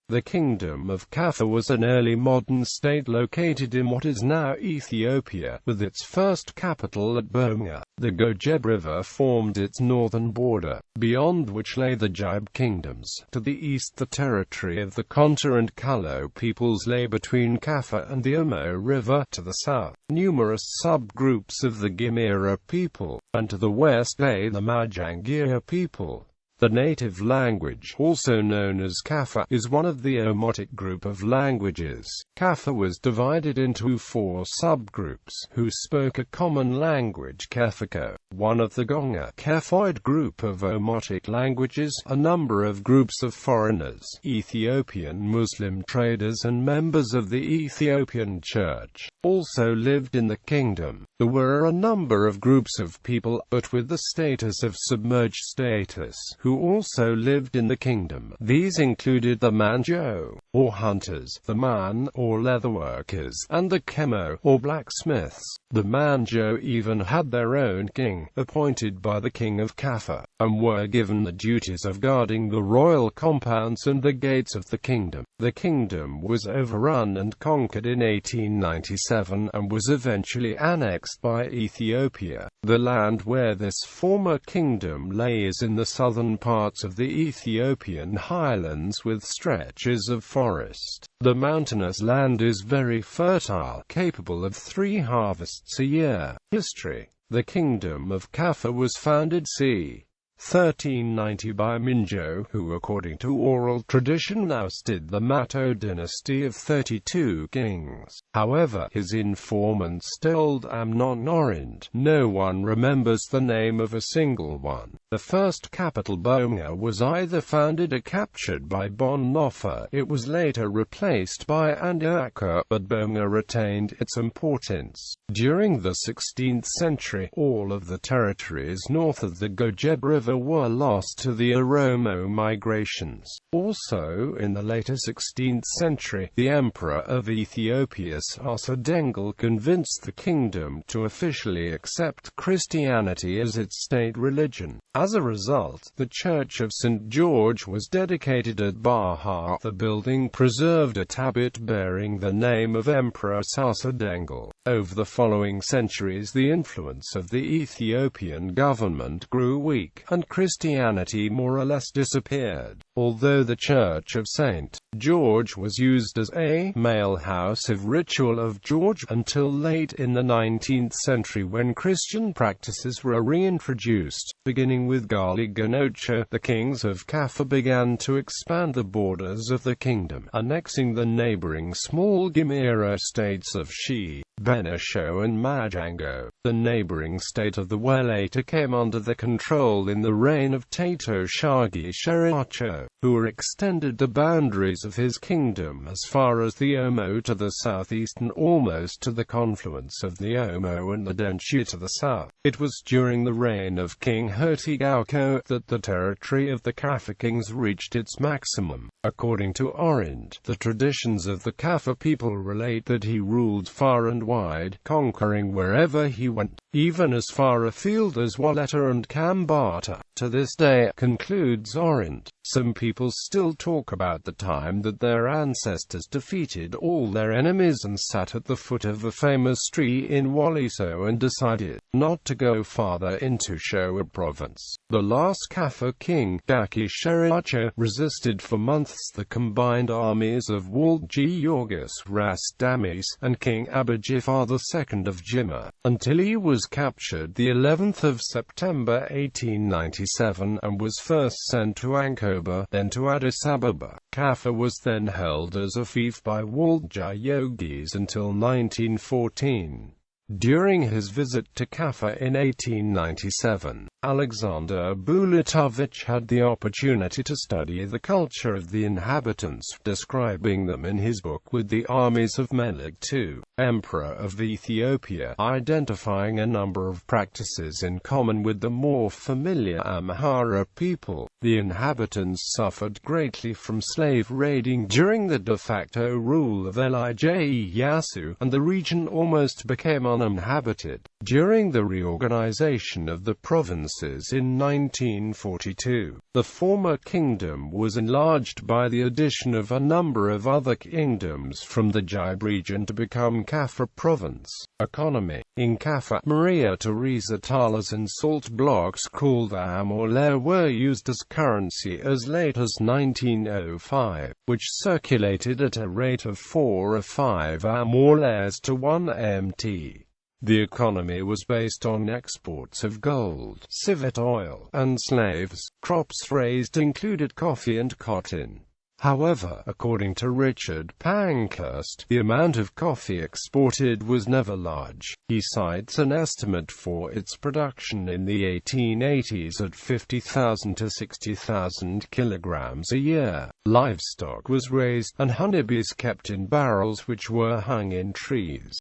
The Kingdom of Kaffa was an early modern state located in what is now Ethiopia, with its first capital at Bonga.The Gojeb River formed its northern border, beyond which lay the Gibe kingdoms. To the east the territory of the Konta and Kullo peoples lay between Kaffa and the Omo River. To the south, numerous subgroups of the Gimira people, and to the west lay the Majangir people. The native language, also known as Kaffa, is one of the Omotic group of languages. Kaffa was divided into 4 subgroups, who spoke a common language, Kefficho, one of the Gonga, Kefoid group of Omotic languages, a number of groups of foreigners, Ethiopian Muslim traders and members of the Ethiopian Church, also lived in the kingdom. There were a number of groups of people, but with the status of submerged status, who also lived in the kingdom. These included the Manjo, or hunters, the Man, or leatherworkers, and the Chemo, or blacksmiths. The Manjo even had their own king, appointed by the king of Kaffa, and were given the duties of guarding the royal compounds and the gates of the kingdom. The kingdom was overrun and conquered in 1897, and was eventually annexed by Ethiopia. The land where this former kingdom lay is in the southern parts of the Ethiopian highlands with stretches of forest. The mountainous land is very fertile, capable of 3 harvests a year. History. The Kingdom of Kaffa was founded c. 1390 by Minjo, who according to oral tradition ousted the Mato dynasty of 32 kings. However, his informants told Amnon Orind, no one remembers the name of a single one. The first capital, Bonga, was either founded or captured by Bonhoeffer. It was later replaced by Antioch, but Bonga retained its importance. During the 16th century, all of the territories north of the Gojeb River were lost to the Oromo migrations. Also, in the later 16th century, the Emperor of Ethiopia Sarsadengal convinced the kingdom to officially accept Christianity as its state religion. As a result, the Church of St. George was dedicated at Baha. The building preserved a tablet bearing the name of Emperor Sarsadengal. Over the following centuries, the influence of the Ethiopian government grew weak, and Christianity more or less disappeared. Although the Church of St. George was used as a male house of ritual of George until late in the 19th century, when Christian practices were reintroduced. Beginning with Gali Ganocha, the kings of Kaffa began to expand the borders of the kingdom, annexing the neighboring small Gimira states of Shi, Benisho and Majangir. The neighboring state of the Welata came under the control in the reign of Tato Shagi Sheriacho, who extended the boundaries of his kingdom as far as the Omo to the southeast and almost to the confluence of the Omo and the Denshi to the south. It was during the reign of King Hertigauco that the territory of the Kaffa kings reached its maximum. According to Orind, the traditions of the Kaffa people relate that he ruled far and wide, conquering wherever he went, even as far afield as Waleta and Kambata. To this day, concludes Orind, some people still talk about the time that their ancestors defeated all their enemies and sat at the foot of a famous tree in Waliso and decided not to go farther into Shoa province. The last Kaffa king, Daki Sheriacho, resisted for months the combined armies of Walji Yorgis Ras Damis and King Abijafar II of Jimma, until he was captured the 11th of September 1897 and was first sent to Ankoba, then to Addis Ababa. Kaffa was then held as a fief by Walja Yogis until 1914. During his visit to Kaffa in 1897, Alexander Bulatovich had the opportunity to study the culture of the inhabitants, describing them in his book With the Armies of Menelik II, Emperor of Ethiopia, identifying a number of practices in common with the more familiar Amhara people. The inhabitants suffered greatly from slave raiding during the de facto rule of Lij Ieyasu, and the region almost became uninhabited. During the reorganization of the provinces in 1942, the former kingdom was enlarged by the addition of a number of other kingdoms from the Gibe region to become Kaffa province. Economy. In Kaffa, Maria Theresa thalers and salt blocks called amole were used as currency as late as 1905, which circulated at a rate of 4 or 5 amoles to 1 mt. The economy was based on exports of gold, civet oil, and slaves. Crops raised included coffee and cotton. However, according to Richard Pankhurst, the amount of coffee exported was never large. He cites an estimate for its production in the 1880s at 50,000 to 60,000 kilograms a year. Livestock was raised, and honeybees kept in barrels which were hung in trees.